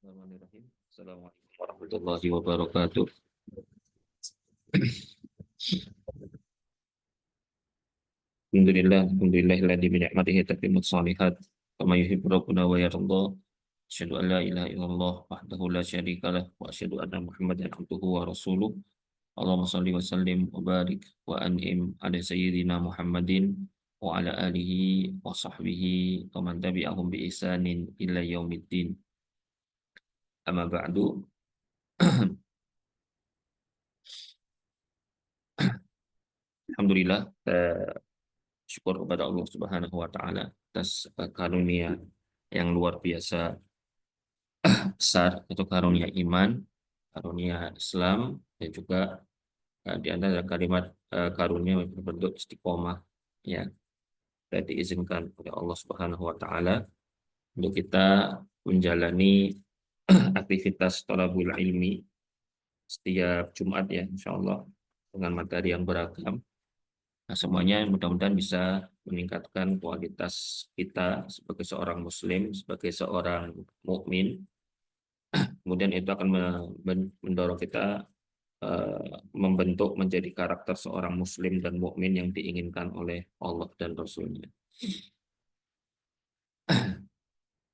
Bismillahirrahmanirrahim. Assalamualaikum warahmatullahi wabarakatuh. Alhamdulillahilladzi bi ni'matihi tatimmus shalihat. Kama yuhibbu rabbuna wa yarda. Asyhadu an la ilaha illallah wahdahu la syarikalah wa asyhadu anna Muhammadan abduhu wa rasuluh. Allahumma shalli wa sallim wa barik wa an'im ala sayyidina Muhammadin wa ala alihi wa sahbihi wa man tabi'ahum bi ihsanin ila yaumiddin. Amma ba'du. Alhamdulillah, syukur kepada Allah Subhanahu wa taala atas karunia yang luar biasa besar, itu karunia iman, karunia Islam, dan juga di antara kalimat karunia yang berbentuk istiqomah, ya, dan diizinkan oleh Allah Subhanahu wa taala untuk kita menjalani aktivitas thalabul ilmi setiap Jumat, ya, insya Allah, dengan materi yang beragam. Nah, semuanya mudah-mudahan bisa meningkatkan kualitas kita sebagai seorang muslim, sebagai seorang mukmin. Kemudian itu akan mendorong kita membentuk menjadi karakter seorang muslim dan mukmin yang diinginkan oleh Allah dan Rasul-Nya.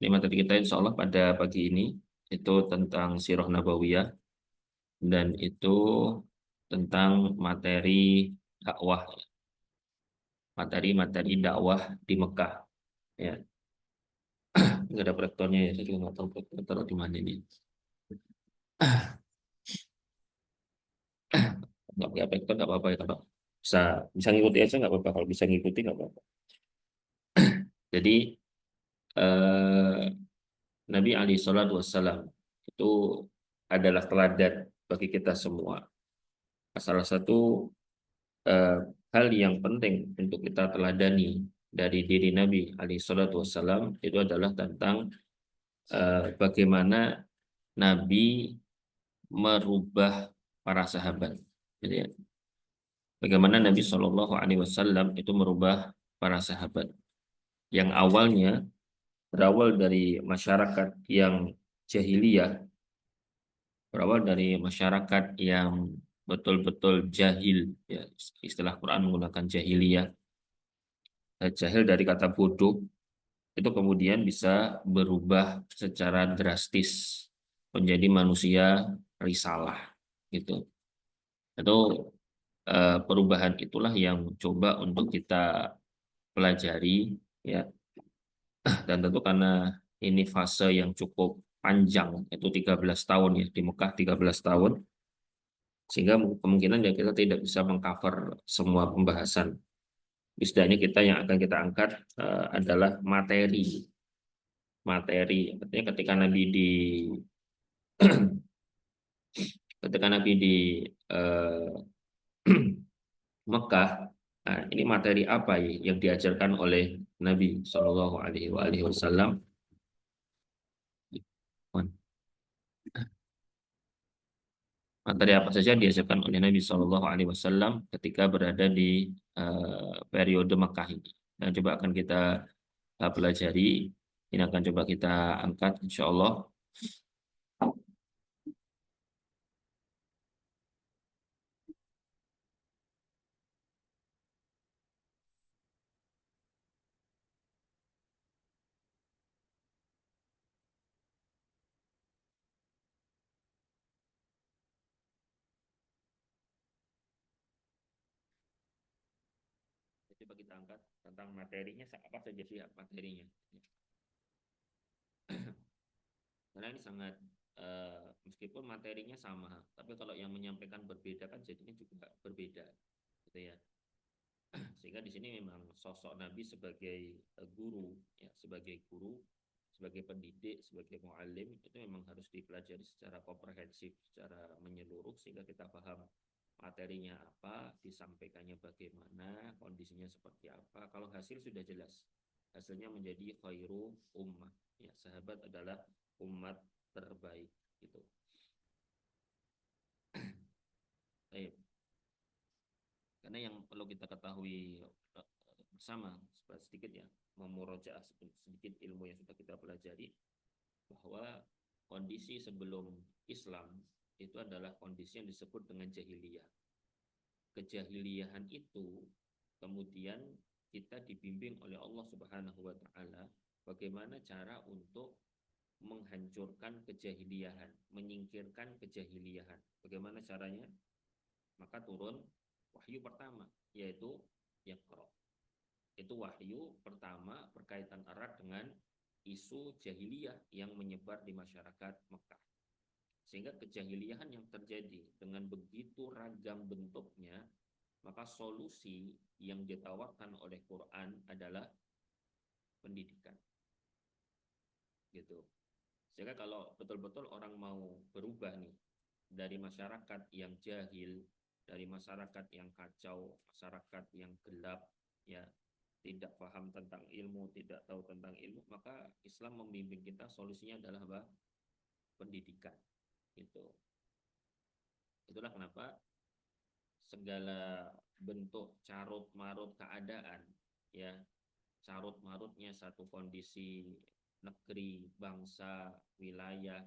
Ini materi kita insya Allah pada pagi ini itu tentang Sirah Nabawiyah, dan itu tentang materi dakwah, materi-materi dakwah di Mekah. Ya, nggak ada proyektornya, ya, saya juga nggak tahu proyektor taruh di mana ini. Nggak pakai proyektor nggak apa-apa ya, kalau bisa bisa ngikuti aja nggak apa-apa, kalau bisa ngikuti nggak apa-apa. Jadi eh, Nabi alaihi salatu wassalam itu adalah teladan bagi kita semua. Salah satu eh, hal yang penting untuk kita teladani dari diri Nabi alaihi salatu wassalam itu adalah tentang bagaimana Nabi merubah para sahabat. Jadi, ya, bagaimana Nabi Shallallahu Alaihi Wasallam itu merubah para sahabat yang awalnya berawal dari masyarakat yang jahiliyah, berawal dari masyarakat yang betul-betul jahil, ya, istilah Quran menggunakan jahiliyah. Jahil dari kata bodoh, itu kemudian bisa berubah secara drastis menjadi manusia risalah, gitu. Itu perubahan itulah yang coba untuk kita pelajari, ya. Dan tentu karena ini fase yang cukup panjang, itu 13 tahun, ya, di Mekah 13 tahun, sehingga kemungkinan ya kita tidak bisa mengcover semua pembahasan. Setidaknya kita yang akan kita angkat adalah materi. Artinya ketika Nabi di eh, Mekah, nah, ini materi apa ya yang diajarkan oleh Nabi Shallallahu Alaihi Wasallam? Materi apa saja yang diajarkan oleh Nabi Shallallahu Alaihi Wasallam ketika berada di periode Mekah ini. Dan coba akan kita pelajari, ini akan coba kita angkat, insya Allah. Coba kita angkat tentang materinya, apa saja sih materinya. Karena ini sangat, meskipun materinya sama, tapi kalau yang menyampaikan berbeda kan jadinya juga berbeda, gitu ya. Sehingga di sini memang sosok Nabi sebagai guru, ya, sebagai pendidik, sebagai muallim, itu memang harus dipelajari secara komprehensif, secara menyeluruh, sehingga kita paham materinya apa, disampaikannya bagaimana, kondisinya seperti apa. Kalau hasil sudah jelas, hasilnya menjadi khairu ummah, ya, sahabat adalah umat terbaik, gitu. Baik. Karena yang perlu kita ketahui bersama, sedikit ya, memurojaah sedikit ilmu yang sudah kita pelajari, bahwa kondisi sebelum Islam itu adalah kondisi yang disebut dengan jahiliyah. Kejahiliyahan itu kemudian kita dibimbing oleh Allah Subhanahu wa taala bagaimana cara untuk menghancurkan kejahiliyahan, menyingkirkan kejahiliyahan. Bagaimana caranya? Maka turun wahyu pertama, yaitu Iqra. Itu wahyu pertama berkaitan erat dengan isu jahiliyah yang menyebar di masyarakat Mekah. Sehingga kejahiliyahan yang terjadi dengan begitu ragam bentuknya, maka solusi yang ditawarkan oleh Quran adalah pendidikan. Gitu. Sehingga kalau betul-betul orang mau berubah nih dari masyarakat yang jahil, dari masyarakat yang kacau, masyarakat yang gelap, ya tidak paham tentang ilmu, tidak tahu tentang ilmu, maka Islam membimbing kita solusinya adalah apa? Pendidikan. Itu. Itulah kenapa segala bentuk carut marut keadaan, ya carut marutnya satu kondisi negeri, bangsa, wilayah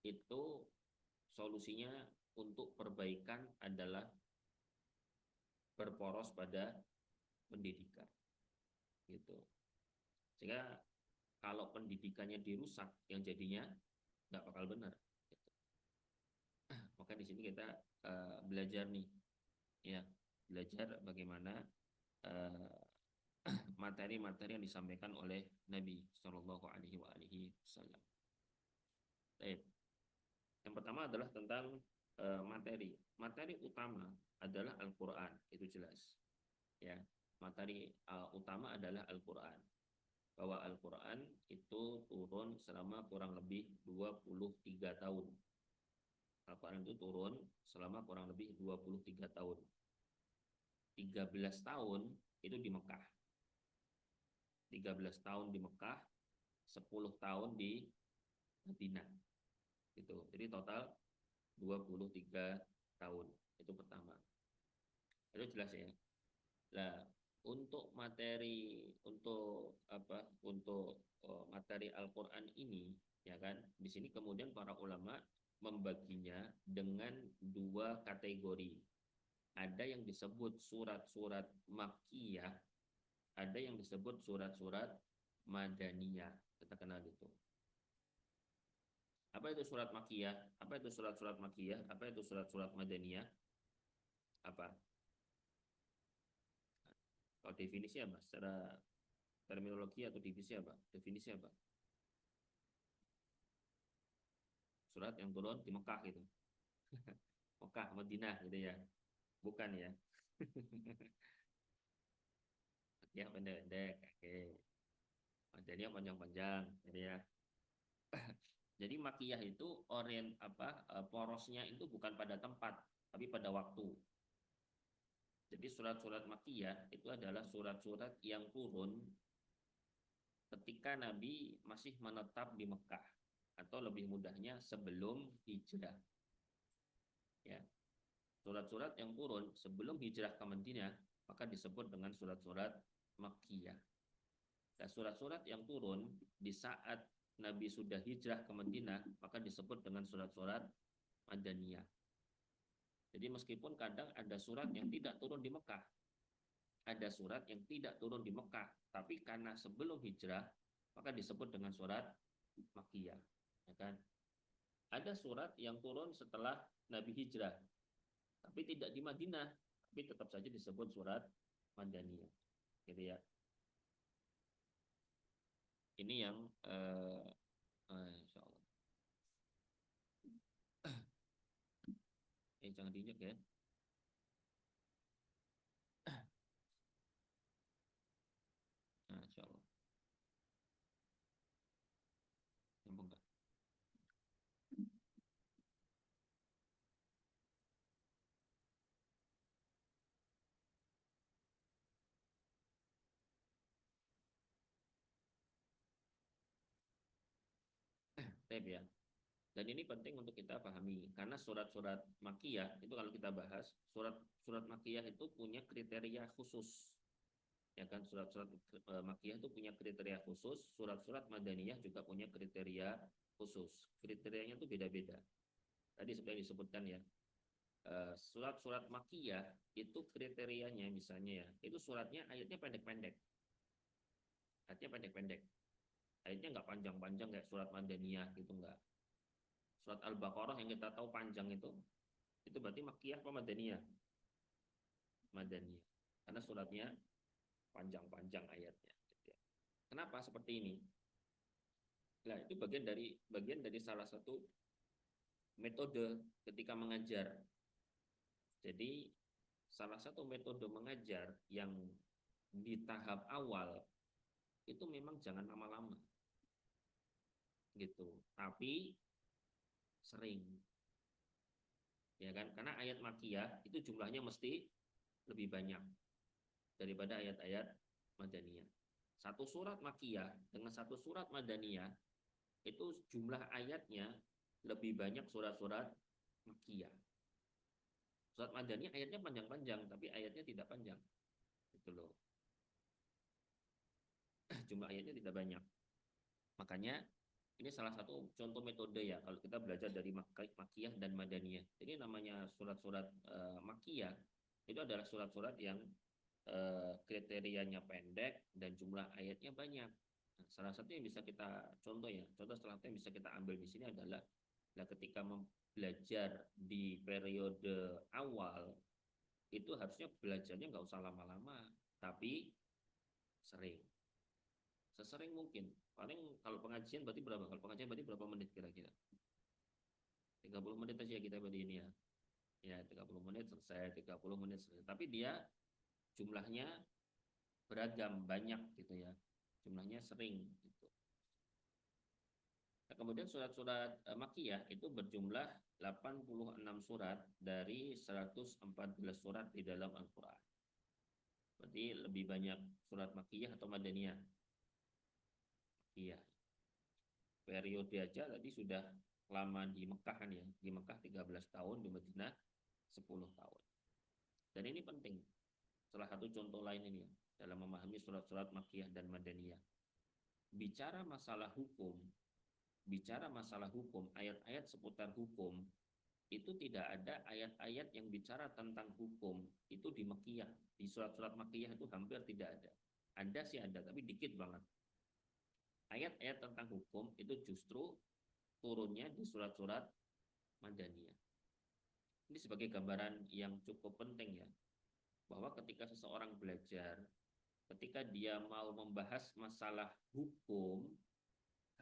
itu solusinya untuk perbaikan adalah berporos pada pendidikan gitu. Sehingga kalau pendidikannya dirusak yang jadinya nggak bakal benar gitu. Maka di sini kita belajar nih ya, belajar bagaimana uh, materi-materi yang disampaikan oleh Nabi Shallallahu Alaihi Wasallam. Yang pertama adalah tentang materi. Materi utama adalah Al-Quran, itu jelas. Ya, materi utama adalah Al-Quran. Bahwa Al-Quran itu turun selama kurang lebih 23 tahun. Al-Quran itu turun selama kurang lebih 23 tahun. 13 tahun itu di Mekah. 13 tahun di Mekah, 10 tahun di Madinah. Gitu. Jadi total 23 tahun. Itu pertama. Itu jelas ya. Nah, untuk materi untuk apa? Untuk materi Al-Qur'an ini ya kan, di sini kemudian para ulama membaginya dengan dua kategori. Ada yang disebut surat-surat Makkiyah, ada yang disebut surat-surat Madaniyah. Kita kenal itu. Apa itu surat Makkiyah? Apa itu surat-surat Makkiyah? Apa itu surat-surat Madaniyah? Apa? Kalau definisi apa? Secara terminologi atau divisi apa? Definisi apa? Surat yang turun di Mekah gitu. Mekah, Madinah gitu ya. Bukan ya. Ya pendek-pendek. Oke. Madaniyah panjang-panjang gitu ya. Jadi makiyah itu porosnya itu bukan pada tempat, tapi pada waktu. Jadi surat-surat makiyah itu adalah surat-surat yang turun ketika Nabi masih menetap di Mekah atau lebih mudahnya sebelum hijrah. Ya, surat-surat yang turun sebelum hijrah ke Madinah maka disebut dengan surat-surat Makkiyah. Dan surat-surat yang turun di saat Nabi sudah hijrah ke Madinah maka disebut dengan surat-surat Madaniyah. Jadi meskipun kadang ada surat yang tidak turun di Mekah, ada surat yang tidak turun di Mekah, tapi karena sebelum hijrah maka disebut dengan surat Makkiyah. Ya kan? Ada surat yang turun setelah Nabi hijrah, tapi tidak di Madinah, tapi tetap saja disebut surat Madaniyah. Gitu ya. Ini yang insya Allah. Jangan diinjak ya. Nah, insya Allah. Nyambung nggak? Tep ya. Dan ini penting untuk kita pahami karena surat-surat Makkiyah itu kalau kita bahas surat-surat Makkiyah itu punya kriteria khusus. Ya kan, surat-surat Makkiyah itu punya kriteria khusus, surat-surat Madaniyah juga punya kriteria khusus. Kriterianya itu beda-beda. Tadi seperti yang disebutkan ya, surat-surat Makkiyah itu kriterianya misalnya ya, itu suratnya ayatnya pendek-pendek. Ayatnya pendek-pendek. Ayatnya nggak panjang-panjang kayak surat Madaniyah gitu nggak. Surat Al-Baqarah yang kita tahu panjang itu berarti Makkiyah apa Madaniyah? Madaniyah. Karena suratnya panjang-panjang ayatnya. Kenapa seperti ini? Nah, itu bagian dari salah satu metode ketika mengajar. Jadi, salah satu metode mengajar yang di tahap awal itu memang jangan lama-lama gitu. Tapi sering, ya kan? Karena ayat Makkiyah itu jumlahnya mesti lebih banyak daripada ayat-ayat Madaniyah. Satu surat Makkiyah dengan satu surat Madaniyah itu jumlah ayatnya lebih banyak surat-surat Makkiyah. Surat Madaniyah ayatnya panjang-panjang, tapi ayatnya tidak panjang. Gitu loh. Jumlah ayatnya tidak banyak. Makanya ini salah satu contoh metode ya kalau kita belajar dari Makkiyah dan Madaniyah. Jadi namanya surat-surat Makkiyah itu adalah surat-surat yang kriterianya pendek dan jumlah ayatnya banyak. Nah, salah satu yang bisa kita contoh ya, contoh salah satu yang bisa kita ambil di sini adalah ketika belajar di periode awal itu harusnya belajarnya nggak usah lama-lama, tapi sering, sesering mungkin. Paling kalau pengajian berarti berapa? Kalau pengajian berarti berapa menit kira-kira? 30 menit aja kita berarti ini ya. Ya, 30 menit selesai, 30 menit selesai. Tapi dia jumlahnya beragam, banyak gitu ya. Jumlahnya sering gitu. Nah, kemudian surat-surat Makkiyah itu berjumlah 86 surat dari 114 surat di dalam Al-Qur'an. Berarti lebih banyak surat Makkiyah atau Madaniyah? Iya. Periode aja tadi sudah lama di Mekah kan ya. Di Mekah 13 tahun, di Madinah 10 tahun. Dan ini penting. Salah satu contoh lain ini ya, dalam memahami surat-surat Makkiyah dan Madaniyah. Bicara masalah hukum, ayat-ayat seputar hukum, itu tidak ada ayat-ayat yang bicara tentang hukum itu di Makkiyah. Di surat-surat Makkiyah itu hampir tidak ada. Ada sih ada, tapi dikit banget. Ayat-ayat tentang hukum itu justru turunnya di surat-surat Madaniyah. Ini sebagai gambaran yang cukup penting ya, bahwa ketika seseorang belajar, ketika dia mau membahas masalah hukum,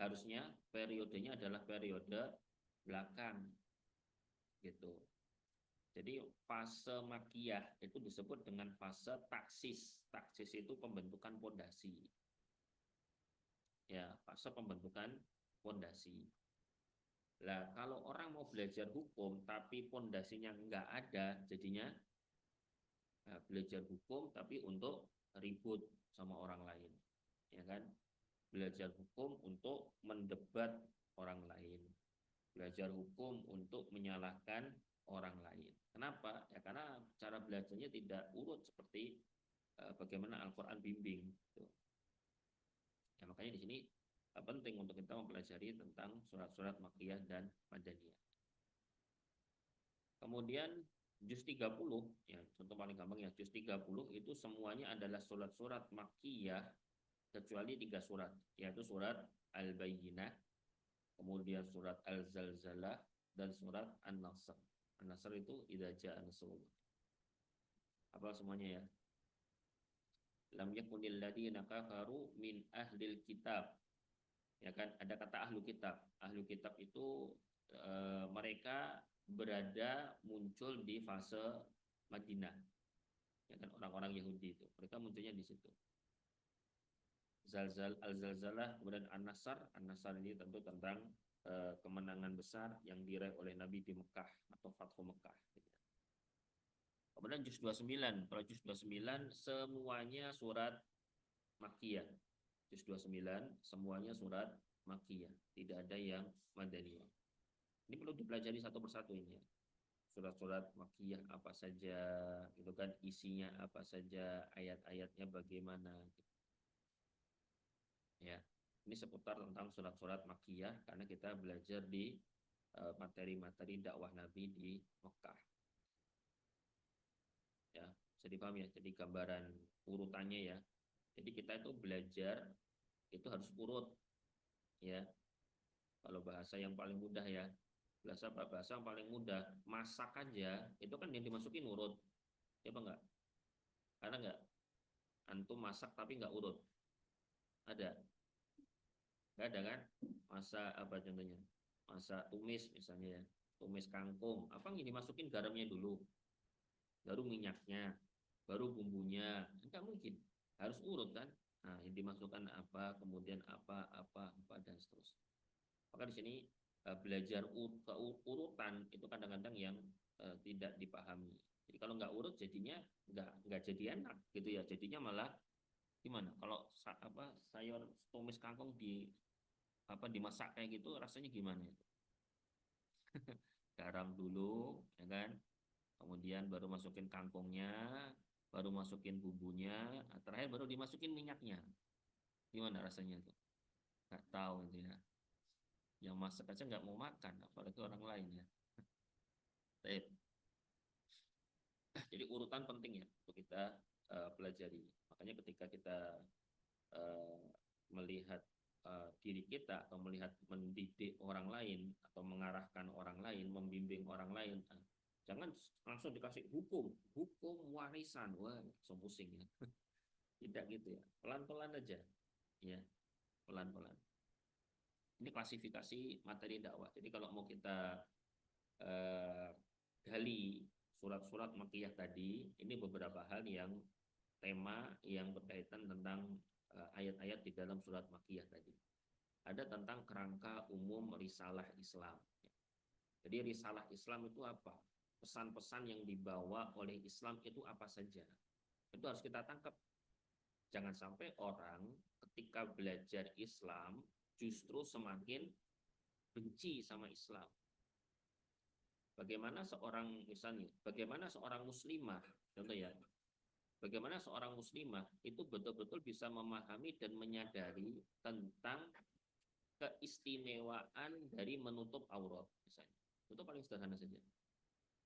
harusnya periodenya adalah periode belakang gitu. Jadi fase makiyah itu disebut dengan fase taksis. Taksis itu pembentukan pondasi. Ya, fase pembentukan pondasi. Lah, kalau orang mau belajar hukum tapi pondasinya nggak ada, jadinya belajar hukum tapi untuk ribut sama orang lain, ya kan? Belajar hukum untuk mendebat orang lain, belajar hukum untuk menyalahkan orang lain. Kenapa? Ya karena cara belajarnya tidak urut seperti bagaimana Al-Quran bimbing. Gitu. Ya, makanya di sini penting untuk kita mempelajari tentang surat-surat Makkiyah dan Madaniyah. Kemudian juz 30, ya contoh paling gampang ya, juz 30 itu semuanya adalah surat-surat Makkiyah kecuali 3 surat, yaitu surat Al-Bayyinah, kemudian surat Al-Zalzalah, dan surat An-Nasr. An-Nasr itu idza jaa nasrullah. Apa semuanya ya? Lam yakunil ladina kafaru min ahlil kitab. Ya kan ada kata ahlu kitab. Ahlu kitab itu mereka berada muncul di fase Madinah. Ya kan orang-orang Yahudi itu. Mereka munculnya di situ. Al-Zalzalah, kemudian An-Nasr. An-Nasr ini tentu tentang kemenangan besar yang diraih oleh Nabi di Mekah atau Fathu Mekah. Kemudian juz 29. Kalau juz 29 semuanya surat Makkiyah. Juz 29 semuanya surat Makkiyah. Tidak ada yang Madaniyah. Ini perlu dipelajari satu persatu ini ya. surat-surat Makkiyah apa saja, gitu kan, isinya apa saja, ayat-ayatnya bagaimana, ya. Ini seputar tentang surat-surat Makkiyah karena kita belajar di materi-materi dakwah Nabi di Mekah, ya. Bisa dipahami ya. Jadi gambaran urutannya ya. Jadi kita itu belajar itu harus urut, ya. Kalau bahasa yang paling mudah ya, bahasa yang paling mudah, masak aja itu kan yang dimasukin urut, ya apa enggak? Karena enggak, antum masak tapi enggak urut, ada? Enggak ada kan? Masak apa contohnya? Masak tumis misalnya ya, tumis kangkung, apa yang dimasukin garamnya dulu, baru minyaknya, baru bumbunya, enggak mungkin, harus urut kan? Nah, yang dimasukkan apa, kemudian apa dan seterusnya. Maka di sini belajar urutan itu kadang-kadang yang tidak dipahami. Jadi kalau nggak urut jadinya nggak jadi enak gitu ya. Jadinya malah gimana? Kalau sayur tumis kangkung dimasak kayak gitu rasanya gimana? Garam dulu, ya kan? Kemudian baru masukin kangkungnya, baru masukin bumbunya, terakhir baru dimasukin minyaknya. Gimana rasanya tuh? Nggak tahu itu ya. Yang masak aja nggak mau makan, apalagi orang lain ya. Baik. Jadi urutan penting ya untuk kita pelajari. Makanya ketika kita uh, melihat diri kita atau melihat mendidik orang lain atau mengarahkan orang lain, membimbing orang lain, jangan langsung dikasih hukum warisan, wah langsung pusing ya. Tidak gitu ya, pelan-pelan aja, ya pelan-pelan. Ini klasifikasi materi dakwah. Jadi kalau mau kita eh, gali surat-surat Makkiyah tadi, ini beberapa hal yang tema yang berkaitan tentang ayat-ayat di dalam surat Makkiyah tadi. Ada tentang kerangka umum risalah Islam. Jadi risalah Islam itu apa? Pesan-pesan yang dibawa oleh Islam itu apa saja? Itu harus kita tangkap. Jangan sampai orang ketika belajar Islam justru semakin benci sama Islam. Bagaimana seorang misalnya, bagaimana seorang muslimah, contoh ya, bagaimana seorang muslimah itu betul-betul bisa memahami dan menyadari tentang keistimewaan dari menutup aurat misalnya. Itu paling sederhana saja.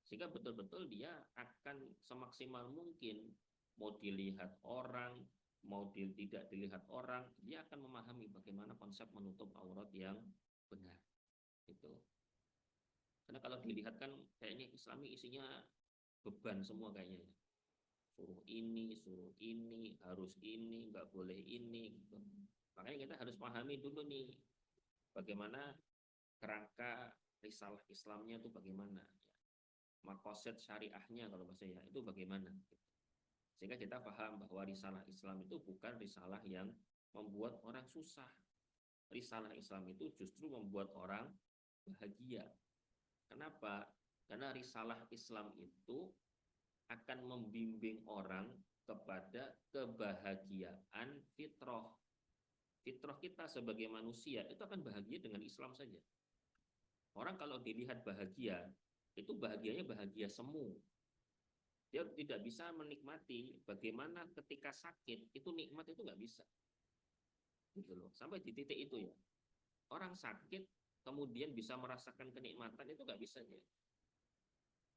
Sehingga betul-betul dia akan semaksimal mungkin mau dilihat orang, mau tidak dilihat orang, dia akan memahami bagaimana konsep menutup aurat yang benar. Itu. Karena kalau dilihat kan kayaknya Islami isinya beban semua kayaknya. Suruh ini, harus ini, nggak boleh ini. Gitu. Makanya kita harus pahami dulu nih, bagaimana kerangka risalah Islamnya itu bagaimana. Ya. Makoset syariahnya kalau bahasa ya, itu bagaimana. Sehingga kita paham bahwa risalah Islam itu bukan risalah yang membuat orang susah. Risalah Islam itu justru membuat orang bahagia. Kenapa? Karena risalah Islam itu akan membimbing orang kepada kebahagiaan fitrah. Fitrah kita sebagai manusia itu akan bahagia dengan Islam saja. Orang kalau dilihat bahagia, itu bahagianya bahagia semu. Dia tidak bisa menikmati bagaimana ketika sakit, itu nikmat itu nggak bisa. Gitu loh. Sampai di titik itu ya. Orang sakit kemudian bisa merasakan kenikmatan itu nggak bisa ya.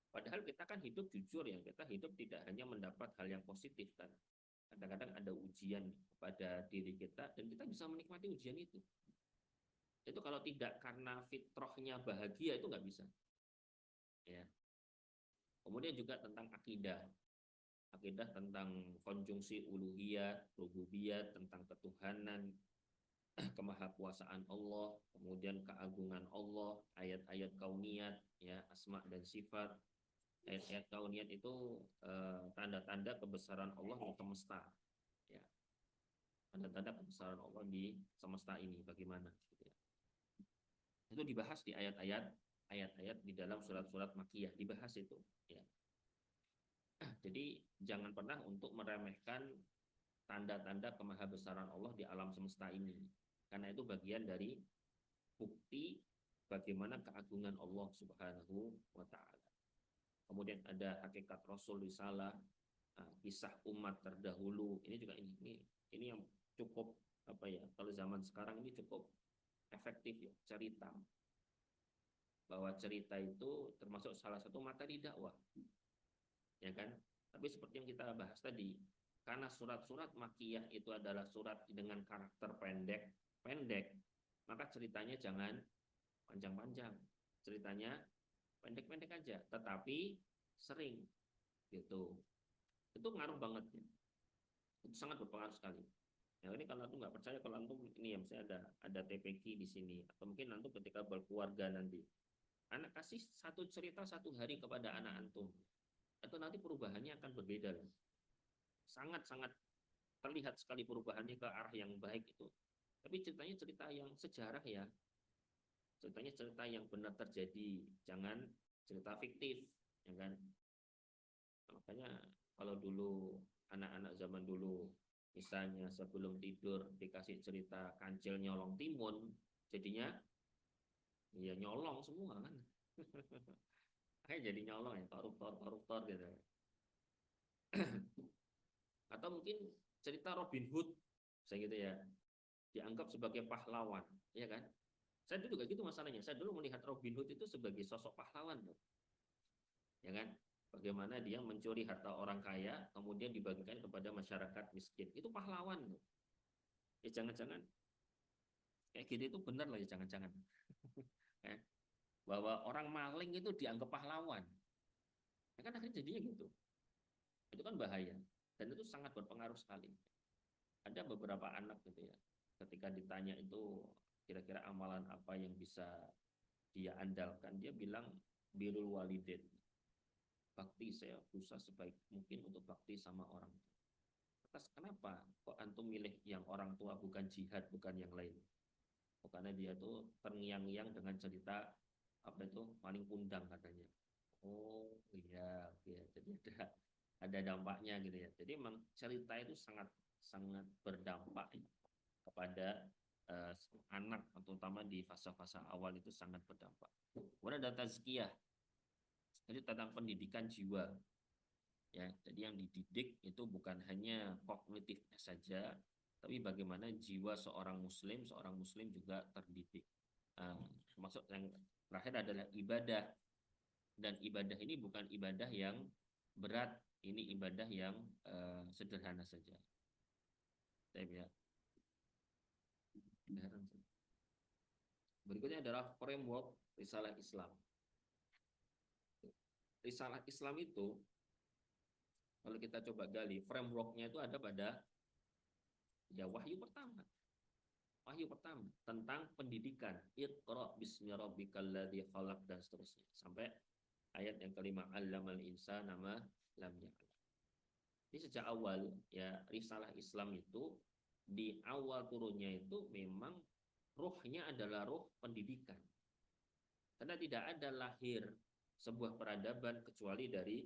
Padahal kita kan hidup jujur ya, kita hidup tidak hanya mendapat hal yang positif kan. Kadang-kadang ada ujian kepada diri kita dan kita bisa menikmati ujian itu. Itu kalau tidak karena fitrahnya bahagia itu nggak bisa. Ya. Kemudian juga tentang akidah. Akidah tentang konjungsi uluhiyah, rububiyah, tentang ketuhanan, kemahakuasaan Allah, kemudian keagungan Allah, ayat-ayat kauniyat, ya, asma dan sifat. Ayat-ayat kauniyat itu tanda-tanda kebesaran Allah di semesta, ya. Tanda-tanda kebesaran Allah di semesta ini bagaimana gitu ya. Itu dibahas di ayat-ayat di dalam surat-surat Makkiyah, dibahas itu, ya. Jadi jangan pernah untuk meremehkan tanda-tanda kemahabesaran Allah di alam semesta ini. Karena itu bagian dari bukti bagaimana keagungan Allah Subhanahu wa taala. kemudian ada hakikat Rasul risalah, kisah umat terdahulu. Ini juga ini yang cukup apa ya, kalau zaman sekarang ini cukup efektif ya, cerita. Bahwa cerita itu termasuk salah satu materi dakwah, ya kan? Tapi seperti yang kita bahas tadi, karena surat-surat Makkiyah itu adalah surat dengan karakter pendek, maka ceritanya jangan panjang-panjang. Ceritanya pendek-pendek aja, tetapi sering gitu. Itu ngaruh banget ya. Itu sangat berpengaruh sekali. Nah, ini kalau antum nggak percaya, kalau antum ini ya misalnya ada TPQ di sini, atau mungkin antum ketika berkeluarga nanti, anak kasih satu cerita satu hari kepada anak antum, atau nanti perubahannya akan berbeda loh. Sangat-sangat terlihat sekali perubahannya ke arah yang baik itu. Tapi ceritanya cerita yang sejarah ya, ceritanya cerita yang benar terjadi, jangan cerita fiktif, ya kan? Makanya kalau dulu anak-anak zaman dulu misalnya sebelum tidur dikasih cerita kancil nyolong timun, jadinya ya nyolong semua kan. Kayak jadi nyolong ya, koruptor gitu. Atau mungkin cerita Robin Hood, saya gitu ya, dianggap sebagai pahlawan, ya kan? Saya dulu juga gitu masalahnya. Saya dulu melihat Robin Hood itu sebagai sosok pahlawan, ya kan? Bagaimana dia mencuri harta orang kaya, kemudian dibagikan kepada masyarakat miskin. Itu pahlawan. Ya jangan-jangan kayak gitu itu benar lah ya, jangan-jangan. Ya, bahwa orang maling itu dianggap pahlawan. Ya kan akhirnya jadinya gitu. Itu kan bahaya. Dan itu sangat berpengaruh sekali. Ada beberapa anak gitu ya, ketika ditanya itu kira-kira amalan apa yang bisa dia andalkan, dia bilang birrul walidain, bakti, saya berusaha sebaik mungkin untuk bakti sama orang tua. Atas kenapa kok antum milih yang orang tua, bukan jihad, bukan yang lain? Oh, karena dia tuh terngiang-ngiang dengan cerita apa itu maling kundang katanya. Oh iya, iya. Jadi ada dampaknya gitu ya. Jadi memang cerita itu sangat sangat berdampak ya, kepada eh, anak, terutama di fase-fase awal itu sangat berdampak. Kemudian ada tazkiyah, jadi tentang pendidikan jiwa ya. Jadi yang dididik itu bukan hanya kognitifnya saja, tapi bagaimana jiwa seorang muslim juga terdidik. Termasuk yang terakhir adalah ibadah, dan ibadah ini bukan ibadah yang berat, ini ibadah yang sederhana saja. Ya. Berikutnya adalah framework risalah Islam. Risalah Islam itu kalau kita coba gali, frameworknya itu ada pada ya wahyu pertama. Wahyu pertama tentang pendidikan, Iqra bismi rabbikal ladzi khalaq, dan seterusnya sampai ayat yang kelima, 'allamal insana ma lam ya'lam. Ini sejak awal ya, risalah Islam itu di awal turunnya itu memang ruhnya adalah ruh pendidikan. Karena tidak ada lahir sebuah peradaban kecuali dari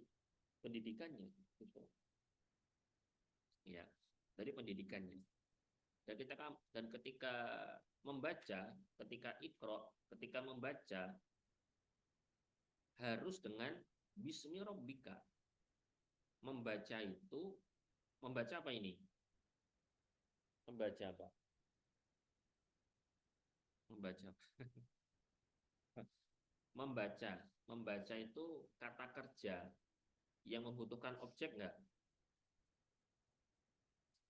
pendidikannya, gitu. Ya, dari pendidikannya. Dan ketika membaca, ketika Iqra, ketika membaca harus dengan bismi rabbika. Membaca itu, membaca apa ini? Membaca apa? Membaca. Membaca. Membaca itu kata kerja yang membutuhkan objek nggak?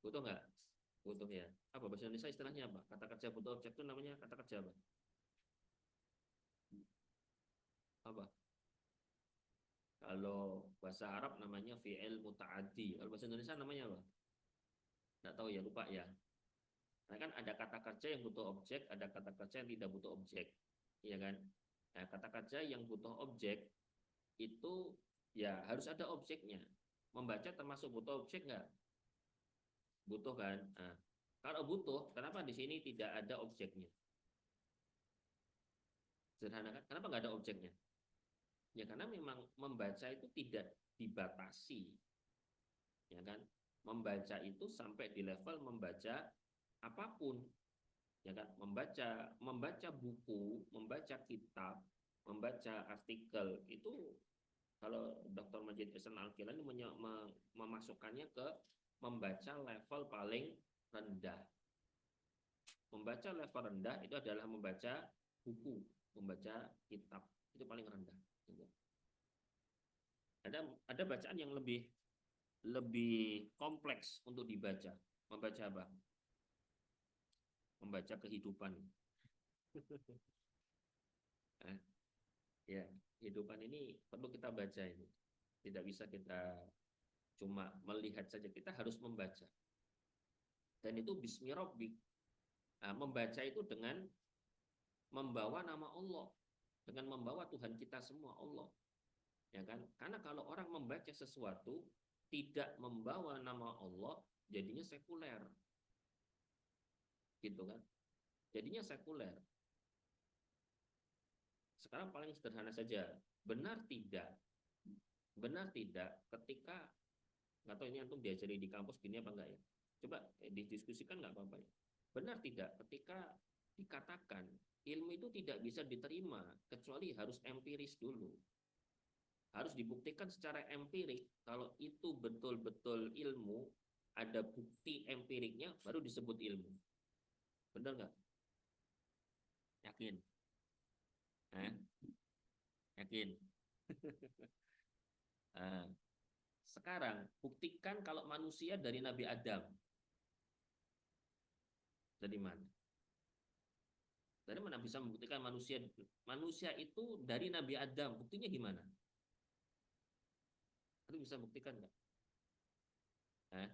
Butuh nggak? Butuh ya. Apa bahasa Indonesia istilahnya apa? Kata kerja butuh objek itu namanya kata kerja apa? Apa? Kalau bahasa Arab namanya fi'il muta'addi. Kalau bahasa Indonesia namanya apa? Nggak tahu ya, lupa ya. Nah, kan ada kata kerja yang butuh objek, ada kata kerja yang tidak butuh objek. Iya kan? Nah, kata kerja yang butuh objek itu ya harus ada objeknya. Membaca termasuk butuh objek nggak? Butuh kan? Nah, kalau butuh, kenapa di sini tidak ada objeknya? Sederhana kan? Kenapa nggak ada objeknya? Ya karena memang membaca itu tidak dibatasi, ya kan? Membaca itu sampai di level membaca apapun, ya kan? Membaca buku, membaca kitab, membaca artikel itu Kalau Dr. Majid Ihsan Al-Kilani memasukkannya ke membaca level paling rendah. Membaca level rendah itu adalah membaca buku, membaca kitab, itu paling rendah. Ada bacaan yang lebih lebih kompleks untuk dibaca. Membaca apa? Membaca kehidupan. Eh, ya, kehidupan ini perlu kita baca ini. Tidak bisa kita cuma melihat saja, kita harus membaca. Dan itu bismi rabbik. Nah, membaca itu dengan membawa nama Allah, dengan membawa Tuhan kita semua, Allah. Ya kan? Karena kalau orang membaca sesuatu tidak membawa nama Allah, jadinya sekuler. Gitu kan? Jadinya sekuler. Sekarang paling sederhana saja, benar tidak? Benar tidak ketika, nggak tahu ini antum diajari di kampus gini apa enggak ya? Coba didiskusikan nggak apa-apa ya. Benar tidak ketika dikatakan ilmu itu tidak bisa diterima kecuali harus empiris dulu. Harus dibuktikan secara empirik kalau itu betul-betul ilmu, ada bukti empiriknya baru disebut ilmu. Benar nggak? Yakin? Hah? Yakin? Nah, sekarang buktikan kalau manusia dari Nabi Adam. Dari mana? Dari mana bisa membuktikan manusia manusia itu dari Nabi Adam? Buktinya gimana? Itu bisa buktikan nggak? Nah,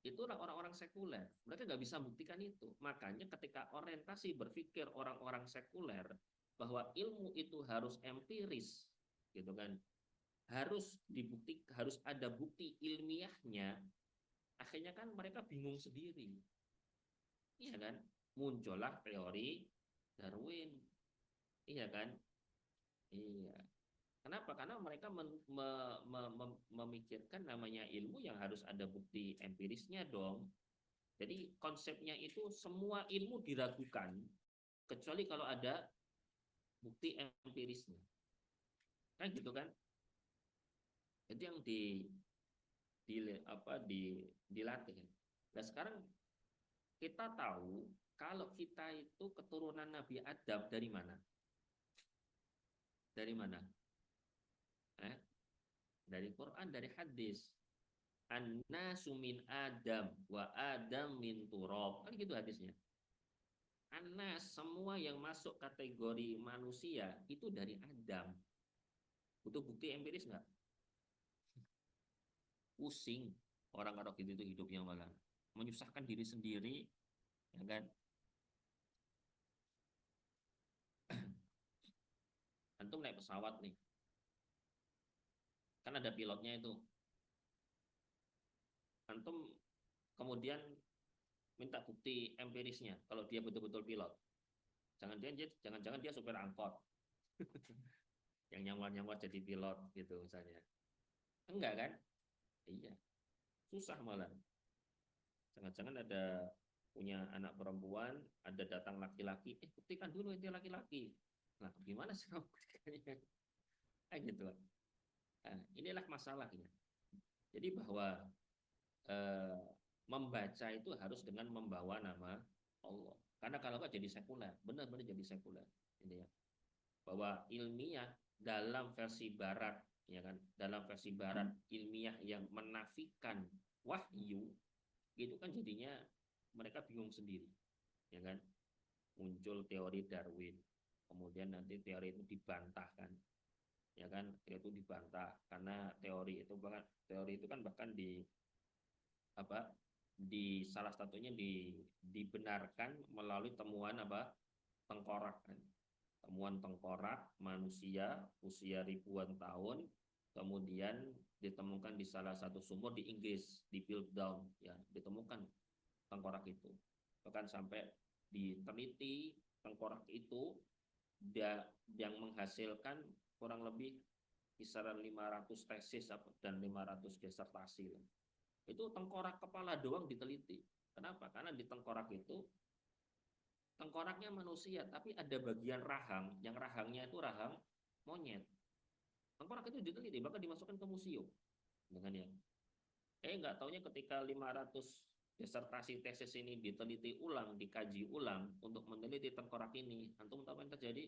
itulah orang-orang sekuler. Mereka nggak bisa buktikan itu. Makanya ketika orientasi berpikir orang-orang sekuler bahwa ilmu itu harus empiris, gitu kan? Harus dibuktikan, harus ada bukti ilmiahnya. Akhirnya kan mereka bingung sendiri, iya kan? Muncullah teori Darwin, iya kan? Iya. Kenapa? Karena mereka memikirkan namanya ilmu yang harus ada bukti empirisnya dong. Jadi konsepnya itu semua ilmu diragukan kecuali kalau ada bukti empirisnya. Kan gitu kan? Itu yang di apa dilatih. Nah, sekarang kita tahu kalau kita itu keturunan Nabi Adam dari mana? Dari mana? Eh? Dari Quran, dari hadis. An-nasu min Adam wa Adam min turab. Kan gitu hadisnya. Anas, semua yang masuk kategori manusia itu dari Adam. Butuh bukti empiris nggak? Pusing orang-orang gitu itu hidupnya malah menyusahkan diri sendiri, ya kan? Antum naik pesawat nih, kan ada pilotnya itu. Antum kemudian minta bukti empirisnya kalau dia betul-betul pilot. Jangan-jangan dia supir angkot yang nyamar-nyamar jadi pilot gitu misalnya. Enggak kan? Iya, susah malah. Jangan-jangan ada punya anak perempuan, ada datang laki-laki, buktikan dulu itu laki-laki. Nah, gimana sih buktikannya? Kayak gitu. Nah, inilah masalahnya. Jadi bahwa eh, membaca itu harus dengan membawa nama Allah. Karena kalau nggak jadi sekuler, benar-benar jadi sekuler. Ini ya. Bahwa ilmiah dalam versi Barat, ya kan, dalam versi Barat ilmiah yang menafikan wahyu, itu kan jadinya mereka bingung sendiri, ya kan? Muncul teori Darwin, kemudian nanti teori itu dibantahkan, ya kan? Itu dibantah karena teori itu kan bahkan di apa di salah satunya dibenarkan melalui temuan apa tengkorak kan, temuan tengkorak manusia usia ribuan tahun kemudian ditemukan di salah satu sumur di Inggris di Piltdown ya, ditemukan tengkorak itu, bahkan sampai diteliti tengkorak itu dia yang menghasilkan kurang lebih kisaran 500 tesis dan 500 disertasi. Itu tengkorak kepala doang diteliti. Kenapa? Karena di tengkorak itu tengkoraknya manusia, tapi ada bagian rahang, yang rahangnya itu rahang monyet. Tengkorak itu diteliti, bahkan dimasukkan ke museum. Dengan ya. Nggak taunya ketika 500 disertasi tesis ini diteliti ulang, dikaji ulang untuk meneliti tengkorak ini, antum tahu apa yang terjadi?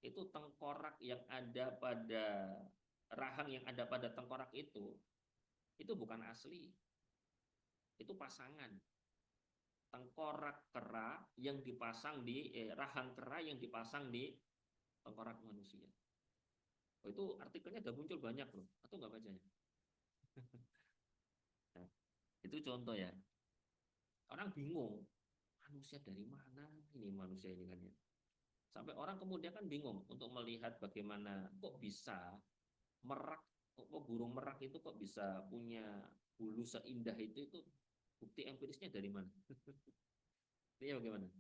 Itu tengkorak yang ada pada rahang yang ada pada tengkorak itu bukan asli, itu pasangan. Tengkorak kera yang dipasang di rahang kera yang dipasang di tengkorak manusia. Oh, itu artikelnya udah muncul banyak loh, atau nggak bacanya? Nah, itu contoh ya. Orang bingung, manusia dari mana ini manusia ini kan ya. Sampai orang kemudian kan bingung untuk melihat bagaimana kok bisa merak, kok burung merak itu kok bisa punya bulu seindah itu bukti empirisnya dari mana? Ini bagaimana?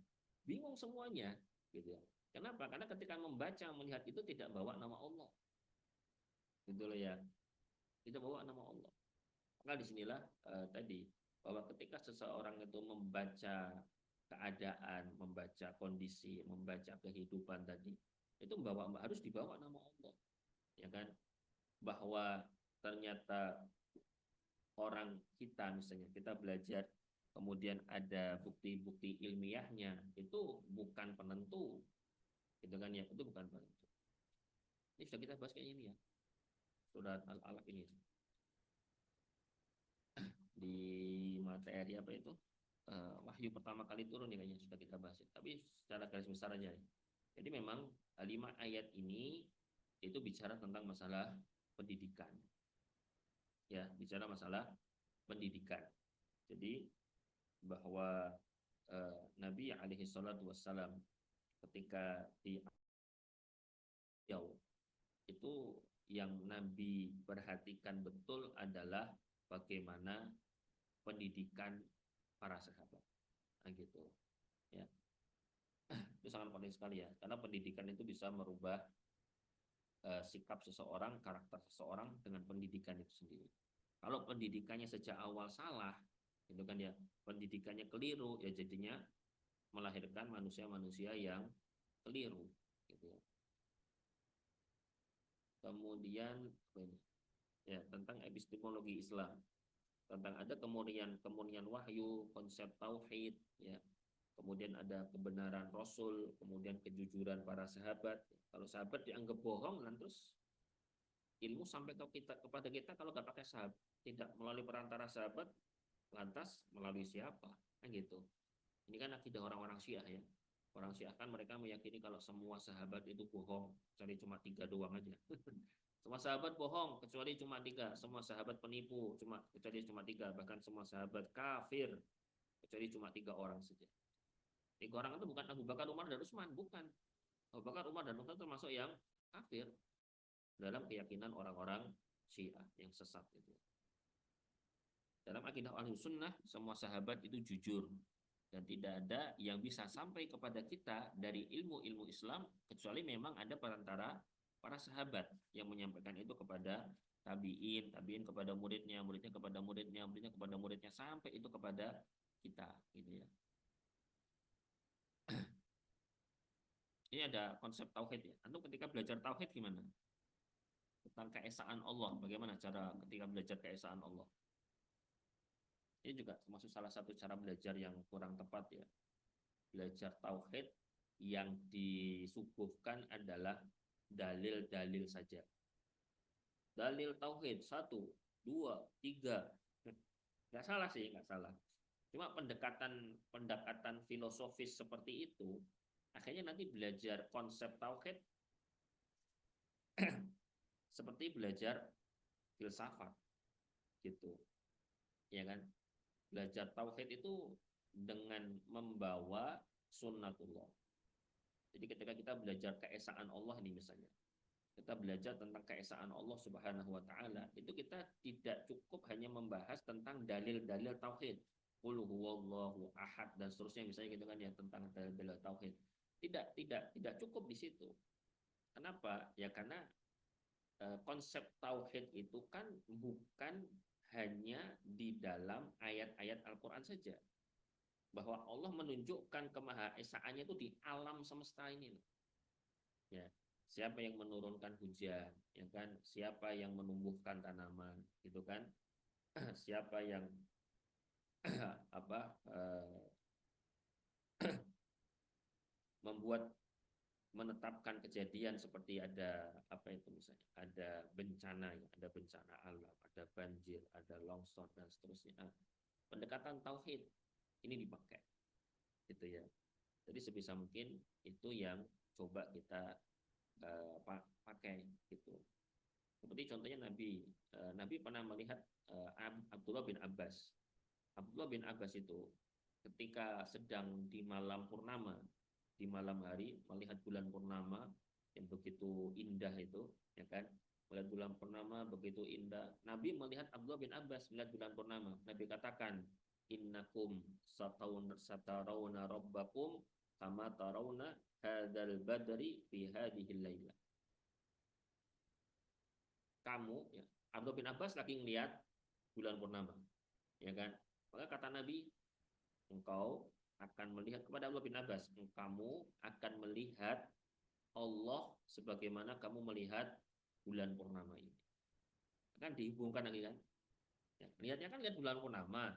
Bingung semuanya, gitu ya. Kenapa? Karena ketika membaca melihat itu tidak bawa nama Allah, gitu loh ya. Tidak bawa nama Allah. Maka disinilah tadi bahwa ketika seseorang itu membaca keadaan, membaca kondisi, membaca kehidupan tadi, itu harus dibawa nama Allah, ya kan? Bahwa ternyata orang kita misalnya kita belajar kemudian ada bukti-bukti ilmiahnya itu bukan penentu, gitu kan ya? Itu bukan penentu. Ini sudah kita bahas kayaknya ini ya, surat Al-Alaq ini di materi apa itu wahyu pertama kali turun ya kayaknya sudah kita bahas ya. Tapi secara garis besar aja ya. Jadi memang 5 ayat ini itu bicara tentang masalah pendidikan, ya bicara masalah pendidikan. Jadi bahwa Nabi alaihi salatu wassalam ketika di Riau itu yang Nabi perhatikan betul adalah bagaimana pendidikan para sahabat. Nah, gitu ya. Itu sangat penting sekali ya, karena pendidikan itu bisa merubah sikap seseorang, karakter seseorang dengan pendidikan itu sendiri. Kalau pendidikannya sejak awal salah, itu kan ya, pendidikannya keliru, ya jadinya melahirkan manusia-manusia yang keliru, gitu ya. Kemudian ya tentang epistemologi Islam, tentang ada kemurnian wahyu, konsep tauhid, ya. Kemudian ada kebenaran Rasul, kemudian kejujuran para sahabat. Kalau sahabat dianggap bohong, dan terus ilmu sampai kepada kita kalau nggak pakai sahabat, tidak melalui perantara sahabat, lantas melalui siapa? Kan gitu. Ini kan akidah orang-orang Syiah ya. Orang Syiah kan mereka meyakini kalau semua sahabat itu bohong, kecuali cuma 3 doang aja. Semua sahabat bohong, kecuali cuma 3. Semua sahabat penipu, kecuali cuma 3. Bahkan semua sahabat kafir, kecuali cuma 3 orang saja. 3 orang itu bukan Abu Bakar, Umar, dan Utsman, bukan. Abu Bakar, Umar, dan Utsman termasuk yang kafir dalam keyakinan orang-orang Syiah yang sesat itu. Dalam akidah Ahlussunnah, semua sahabat itu jujur dan tidak ada yang bisa sampai kepada kita dari ilmu-ilmu Islam kecuali memang ada perantara para sahabat yang menyampaikan itu kepada tabiin, tabiin kepada muridnya, muridnya kepada muridnya, muridnya kepada muridnya sampai itu kepada kita, gitu ya. Ini ada konsep tauhid ya. Antum ketika belajar tauhid gimana? Tentang keesaan Allah, bagaimana cara ketika belajar keesaan Allah? Ini juga termasuk salah satu cara belajar yang kurang tepat ya. Belajar tauhid yang disuguhkan adalah dalil-dalil saja. Dalil tauhid 1, 2, 3, nggak salah sih, nggak salah. Cuma pendekatan filosofis seperti itu, akhirnya nanti belajar konsep tauhid seperti belajar filsafat, gitu, ya kan? Belajar tauhid itu dengan membawa sunnatullah. Jadi ketika kita belajar keesaan Allah ini misalnya, kita belajar tentang keesaan Allah Subhanahu wa taala, itu kita tidak cukup hanya membahas tentang dalil-dalil tauhid. Qul huwallahu ahad dan seterusnya misalnya gitu kan ya, tentang dalil-dalil tauhid. Tidak cukup di situ. Kenapa? Ya karena konsep tauhid itu kan bukan hanya di dalam ayat-ayat Al-Qur'an saja. Bahwa Allah menunjukkan kemahaesaannya itu di alam semesta ini. Ya. siapa yang menurunkan hujan, ya kan? Siapa yang menumbuhkan tanaman, gitu kan? Siapa yang apa membuat menetapkan kejadian seperti ada apa itu misalnya ada bencana ya, ada bencana alam, ada banjir, ada longsor dan seterusnya. Nah, pendekatan tauhid ini dipakai, gitu ya. Jadi sebisa mungkin itu yang coba kita pakai gitu. Seperti contohnya Nabi pernah melihat Abdullah bin Abbas. Abdullah bin Abbas itu ketika sedang di malam purnama, di malam hari melihat bulan purnama yang begitu indah itu, ya kan? Melihat bulan purnama begitu indah. Nabi melihat Abdullah bin Abbas melihat bulan purnama. Nabi katakan, "Innakum satarawna rabbakum kama tarawna hadzal badri fi hadhihi lailah." Kamu ya, Abdullah bin Abbas lagi ngelihat bulan purnama, ya kan? Maka kata Nabi, engkau akan melihat kepada Abdullah bin Abbas, kamu akan melihat Allah sebagaimana kamu melihat bulan purnama ini. Kan dihubungkan lagi kan? Ya, lihatnya kan lihat bulan purnama,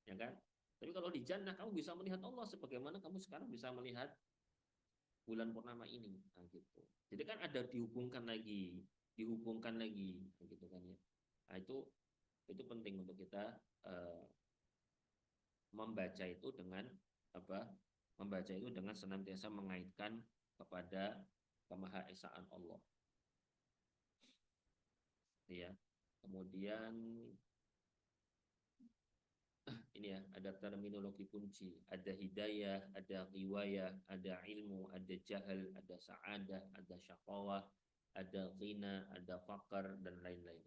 ya kan? Tapi kalau di jannah kamu bisa melihat Allah sebagaimana kamu sekarang bisa melihat bulan purnama ini, nah, gitu. Jadi kan ada dihubungkan lagi, gitu kan ya. Nah, itu penting untuk kita membaca itu dengan apa? Membaca itu dengan senantiasa mengaitkan kepada kemahaesaan Allah, ya. Kemudian ini ya, ada terminologi kunci, ada hidayah, ada riwayah, ada ilmu, ada jahal, ada sa'adah, ada syaqawah, ada ghina, ada fakar dan lain-lain.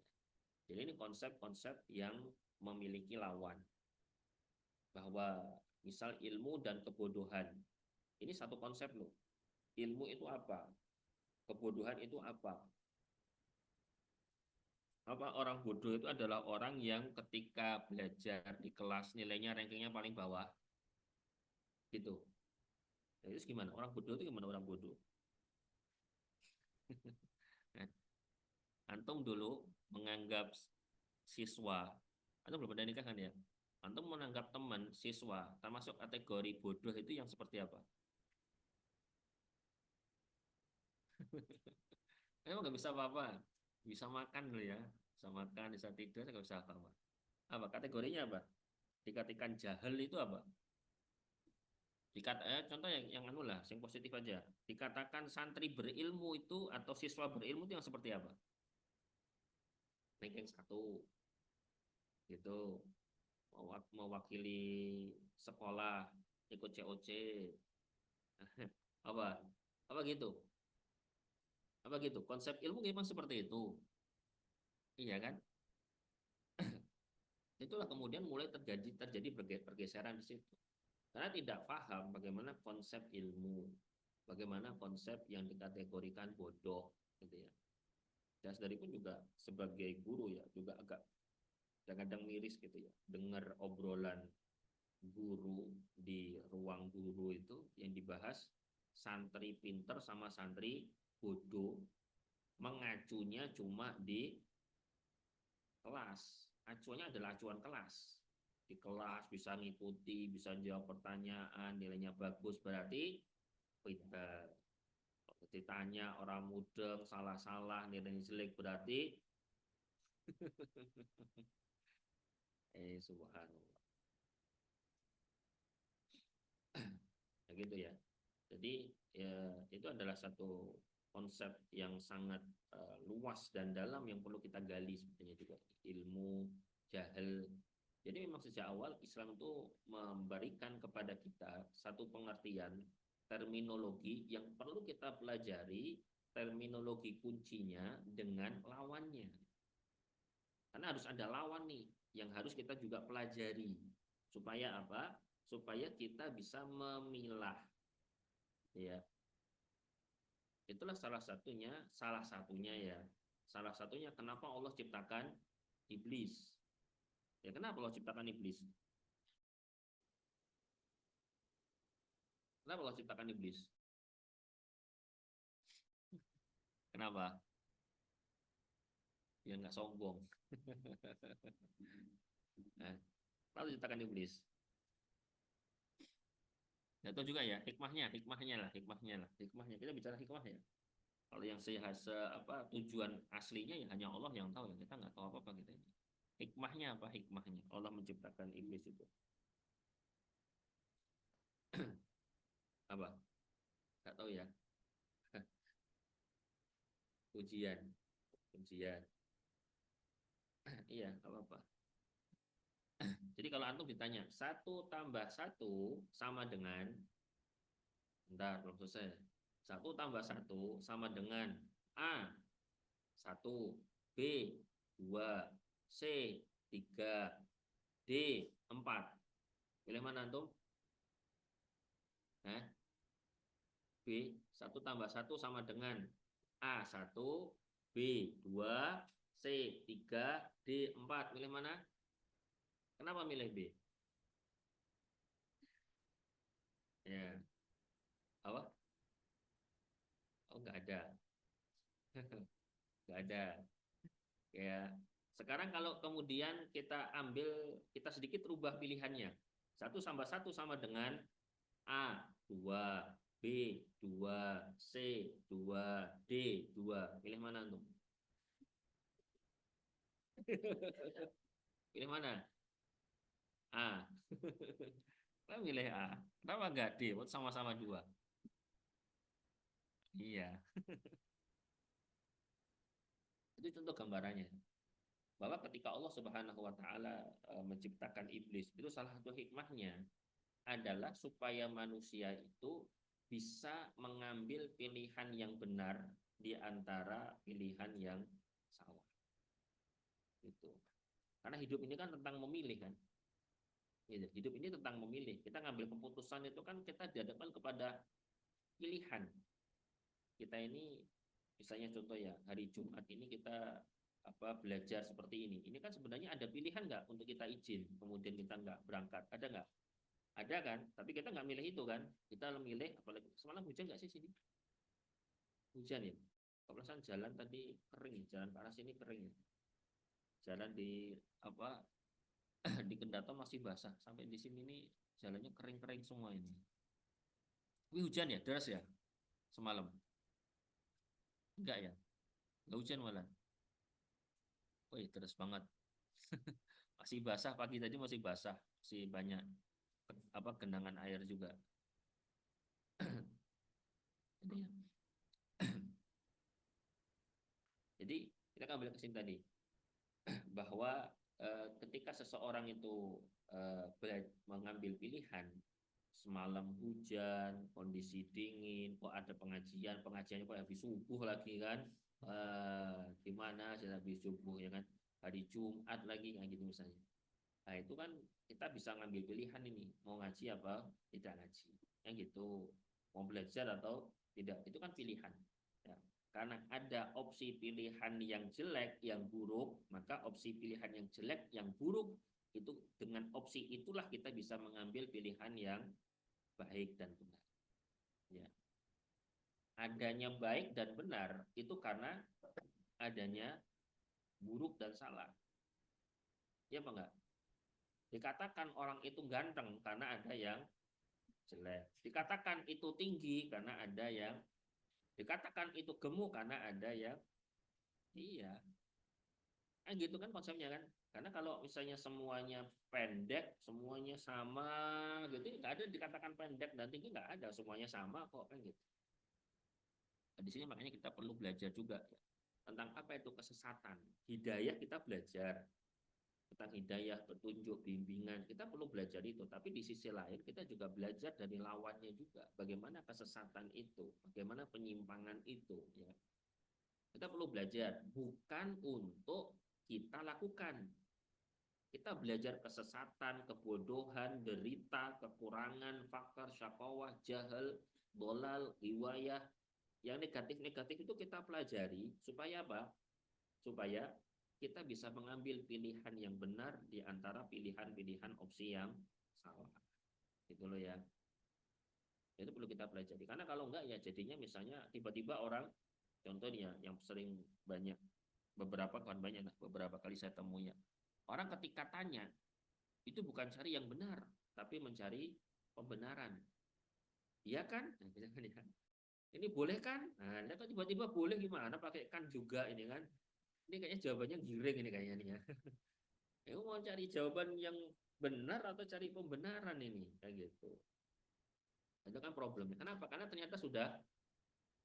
Jadi ini konsep-konsep yang memiliki lawan, bahwa misal ilmu dan kebodohan ini satu konsep loh. Ilmu itu apa? Kebodohan itu apa? Apa orang bodoh itu adalah orang yang ketika belajar di kelas nilainya rankingnya paling bawah, gitu. Nah, itu gimana? Orang bodoh itu gimana orang bodoh? Nah, antum dulu menganggap siswa, atau belum ada nikah kan ya? Antum menganggap teman siswa termasuk kategori bodoh itu yang seperti apa? Emang nggak bisa apa-apa, bisa makan loh ya, bisa makan, bisa tidur, nggak bisa apa-apa. Apa kategorinya apa? Dikatakan jahil itu apa? Contoh yang anu lah, yang positif aja. Dikatakan santri berilmu itu atau siswa berilmu itu yang seperti apa? Ranking satu, gitu. Mewakili sekolah, ikut COC, apa? Apa gitu? Apa gitu? Konsep ilmu memang seperti itu, iya kan? Itulah kemudian mulai terjadi pergeseran di situ. Karena tidak paham bagaimana konsep ilmu, bagaimana konsep yang dikategorikan bodoh, gitu ya. Dan dari pun juga sebagai guru ya juga agak kadang-kadang miris gitu ya dengar obrolan guru di ruang guru itu yang dibahas santri pinter sama santri bodoh, mengacunya cuma di kelas. Acuannya adalah acuan kelas. Di kelas bisa ngikuti, bisa jawab pertanyaan, nilainya bagus berarti pinter. Kalau ditanya orang mudeng salah-salah nilainya jelek berarti subhanallah. Ya gitu ya. Jadi ya itu adalah satu konsep yang sangat luas dan dalam yang perlu kita gali sebetulnya juga ilmu jahil. Jadi memang sejak awal Islam itu memberikan kepada kita satu pengertian terminologi yang perlu kita pelajari terminologi kuncinya dengan lawannya. Karena harus ada lawan nih yang harus kita juga pelajari supaya apa? Supaya kita bisa memilah, ya. Itulah salah satunya ya. Salah satunya kenapa Allah ciptakan iblis. Ya kenapa Allah ciptakan iblis? Kenapa Allah ciptakan iblis? Kenapa? Biar nggak sombong. Nah, lalu ditekan iblis. Nah, itu juga ya hikmahnya. Kita bicara hikmah ya. Kalau yang apa tujuan aslinya ya hanya Allah yang tahu ya. Kita nggak tahu apa-apa kita ini. Hikmahnya apa? Hikmahnya Allah menciptakan iblis itu apa? Nggak tahu ya. Ujian, ujian. Iya, nggak apa-apa. Jadi kalau antum ditanya 1 tambah 1 sama dengan, bentar belum selesai. 1 tambah 1 sama dengan A 1, B 2, C 3, D 4. Pilih mana antum? Nah, B 1 tambah 1 sama dengan A 1, B 2, C 3, D 4. Pilih mana? Kenapa milih B? Ya, apa? Oh, nggak ada. Nggak ada. Ya, sekarang kalau kemudian kita sedikit rubah pilihannya. 1 tambah 1 sama dengan A 2, B 2, C 2, D 2. Pilih mana tuh? Pilih mana? A. Kita pilih A. Kenapa nggak D? Sama-sama 2. Iya, itu contoh gambarannya. Bahwa ketika Allah Subhanahu wa taala menciptakan iblis, itu salah satu hikmahnya adalah supaya manusia itu bisa mengambil pilihan yang benar di antara pilihan yang salah. Itu. Karena hidup ini kan tentang memilih kan. Gitu. Hidup ini tentang memilih. Kita ngambil keputusan itu kan kita dihadapkan kepada pilihan. Kita ini misalnya contoh ya, hari Jumat ini kita belajar seperti ini. Ini kan sebenarnya ada pilihan nggak untuk kita izin, kemudian kita nggak berangkat, ada nggak? Ada kan? Tapi kita nggak milih itu kan? Kita memilih, apalagi semalam hujan nggak sih sini? Hujan ya. Kebetulan jalan tadi kering, jalan ke arah sini kering ya. Jalan di apa di Kendata masih basah. Sampai di sini nih jalannya kering-kering semua ini. Tapi hujan ya, deras ya semalam. Enggak ya? Enggak hujan malah. Wih, deras banget. Masih basah pagi tadi masih basah, masih banyak genangan air juga. Jadi, jadi kita kan ambil kesimpulan tadi bahwa ketika seseorang itu mengambil pilihan semalam hujan, kondisi dingin, kok ada pengajiannya kok habis subuh lagi kan, gimana sih habis subuh ya kan, hari Jumat lagi kayak gitu misalnya. Nah itu kan kita bisa ngambil pilihan ini mau ngaji apa tidak ngaji, yang gitu, mau belajar atau tidak, itu kan pilihan. Ya. Karena ada opsi pilihan yang jelek, yang buruk, maka opsi pilihan yang jelek, yang buruk itu dengan opsi itulah kita bisa mengambil pilihan yang baik dan benar. Ya. Adanya baik dan benar itu karena adanya buruk dan salah. Ya apa enggak? Dikatakan orang itu ganteng karena ada yang jelek. Dikatakan itu tinggi karena ada yang, dikatakan itu gemuk karena ada yang, iya. Kan gitu kan konsepnya kan. Karena kalau misalnya semuanya pendek, semuanya sama gitu, nggak ada dikatakan pendek dan tinggi, nggak ada, semuanya sama kok kan gitu. Nah, di sini makanya kita perlu belajar juga ya, tentang apa itu kesesatan. Hidayah kita belajar tentang hidayah, petunjuk, bimbingan. Kita perlu belajar itu. Tapi di sisi lain kita juga belajar dari lawannya juga. Bagaimana kesesatan itu, bagaimana penyimpangan itu. Ya. Kita perlu belajar bukan untuk kita lakukan. Kita belajar kesesatan, kebodohan, derita, kekurangan, fakir, syakawah, jahil, dolal, riwayah. Yang negatif-negatif itu kita pelajari supaya apa? Supaya kita bisa mengambil pilihan yang benar di antara pilihan-pilihan opsi yang salah. Gitu loh ya. Itu perlu kita pelajari. Karena kalau enggak ya jadinya misalnya tiba-tiba orang Contohnya yang sering banyak, beberapa kan banyak lah, beberapa kali saya temui ya. Orang ketika tanya itu bukan cari yang benar, tapi mencari pembenaran. Iya kan? Nah, misalkan ya. Ini boleh kan? Nah, dia kok tiba-tiba boleh gimana? Pakai kan juga ini kan? Ini kayaknya jawabannya giring ini kayaknya nih ya. Ya, mau cari jawaban yang benar atau cari pembenaran ini kayak gitu. Itu kan problemnya. Kenapa? Karena ternyata sudah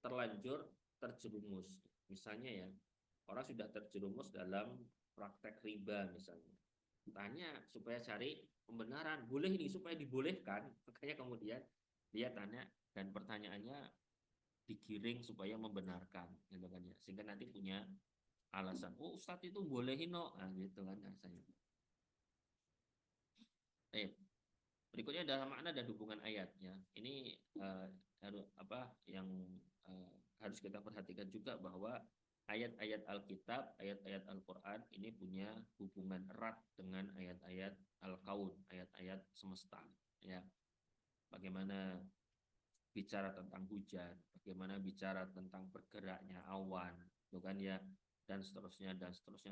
terlanjur terjerumus. Misalnya ya, orang sudah terjerumus dalam praktek riba misalnya. Tanya supaya cari pembenaran. Boleh ini supaya dibolehkan. Makanya kemudian dia tanya dan pertanyaannya digiring supaya membenarkan, gitu kan ya. Sehingga nanti punya alasan. Oh, Ustadz itu bolehin no, nah, gitu kan rasanya. Eh, Berikutnya adalah makna dan hubungan ayatnya. Ini harus apa yang eh, harus kita perhatikan juga bahwa ayat-ayat Alkitab, ayat-ayat Al-Qur'an ini punya hubungan erat dengan ayat-ayat Al-Kaun, ayat-ayat semesta. Ya, bagaimana bicara tentang hujan, bagaimana bicara tentang bergeraknya awan, itu kan ya, dan seterusnya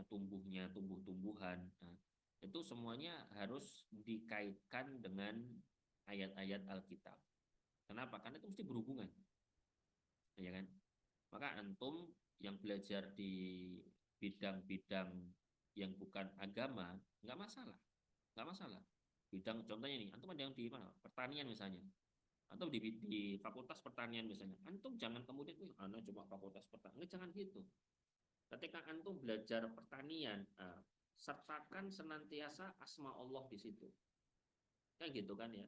tumbuhnya tumbuh-tumbuhan. Nah, itu semuanya harus dikaitkan dengan ayat-ayat Alkitab. Kenapa? Karena itu mesti berhubungan, ya kan? Maka antum yang belajar di bidang-bidang yang bukan agama nggak masalah, nggak masalah. Bidang contohnya nih, antum ada yang di mana? Pertanian misalnya, atau di fakultas pertanian misalnya, antum jangan kemudian anak cuma fakultas pertanian, jangan gitu. Ketika antum belajar pertanian, sertakan senantiasa asma Allah di situ, kan gitu kan ya.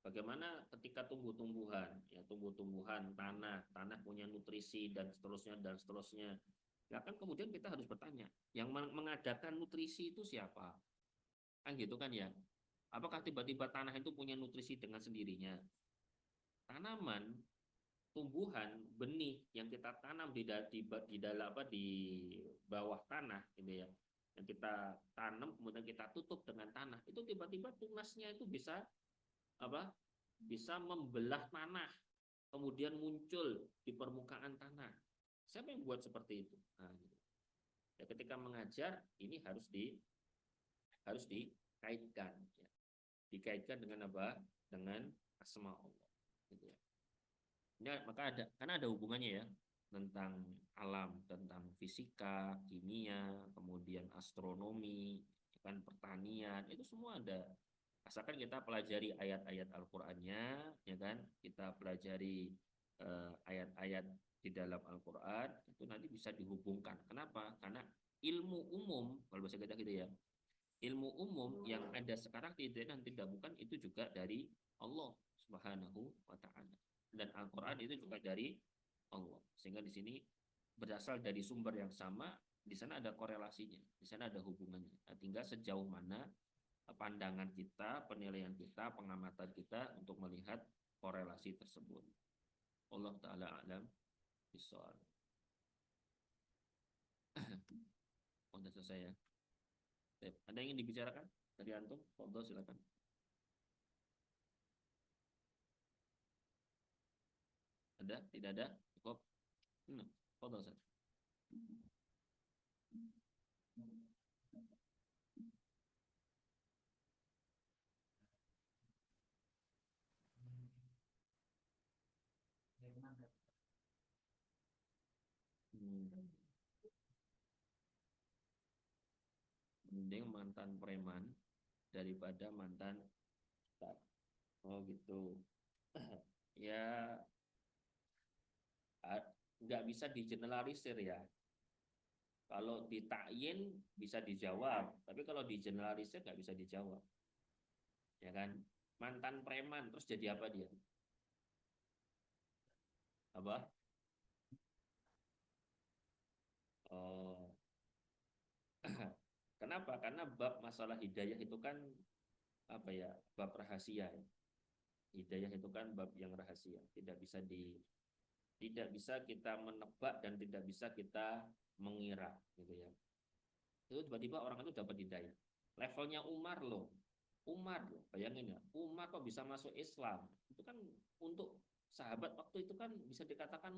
Bagaimana ketika tumbuh-tumbuhan, ya tumbuh-tumbuhan, tanah punya nutrisi dan seterusnya. Ya kan kemudian kita harus bertanya, yang mengadakan nutrisi itu siapa? Kan gitu kan ya. Apakah tiba-tiba tanah itu punya nutrisi dengan sendirinya? Tanaman, tumbuhan, benih yang kita tanam di dalam apa di bawah tanah gitu ya, yang kita tanam kemudian kita tutup dengan tanah, itu tiba-tiba tunasnya itu bisa apa bisa membelah tanah kemudian muncul di permukaan tanah. Siapa yang buat seperti itu? Nah, gitu. Ya, ketika mengajar ini harus dikaitkan ya. Dikaitkan dengan apa? Dengan asma Allah gitu ya. Ya, maka ada karena ada hubungannya ya tentang alam, tentang fisika, kimia, kemudian astronomi, kan pertanian, itu semua ada. Asalkan kita pelajari ayat-ayat Al-Qur'annya, ya kan? Kita pelajari ayat-ayat di dalam Al-Qur'an, itu nanti bisa dihubungkan. Kenapa? Karena ilmu umum, kalau bahasa kita gitu ya, ilmu umum yang ada sekarang tidak dan tidak bukan itu juga dari Allah Subhanahu wa taala. Dan Al-Qur'an itu juga dari Allah. Sehingga di sini berasal dari sumber yang sama, di sana ada korelasinya, di sana ada hubungannya. Nah, tinggal sejauh mana pandangan kita, penilaian kita, pengamatan kita untuk melihat korelasi tersebut. Allah taala alam bisawab. Sudah selesai ya. Ada yang ingin dibicarakan dari antum? Fadhol silakan. Ada? Tidak ada? Cukup? Fadhol Ustaz. Hmm, Mending mantan preman daripada mantan ustad. Oh gitu. Ya, nggak bisa digeneralisir ya. Kalau ditakyin bisa dijawab, tapi kalau digeneralisir nggak bisa dijawab. Ya kan? Mantan preman terus jadi apa dia? Apa? Oh, kenapa? Karena bab masalah hidayah itu kan apa ya? Bab rahasia ya. Hidayah itu kan bab yang rahasia, tidak bisa kita menebak dan tidak bisa kita mengira gitu ya. Itu tiba-tiba orang itu dapat hidayah. Levelnya Umar loh. Umar loh, bayangin ya. Umar kok bisa masuk Islam? Itu kan untuk sahabat waktu itu kan bisa dikatakan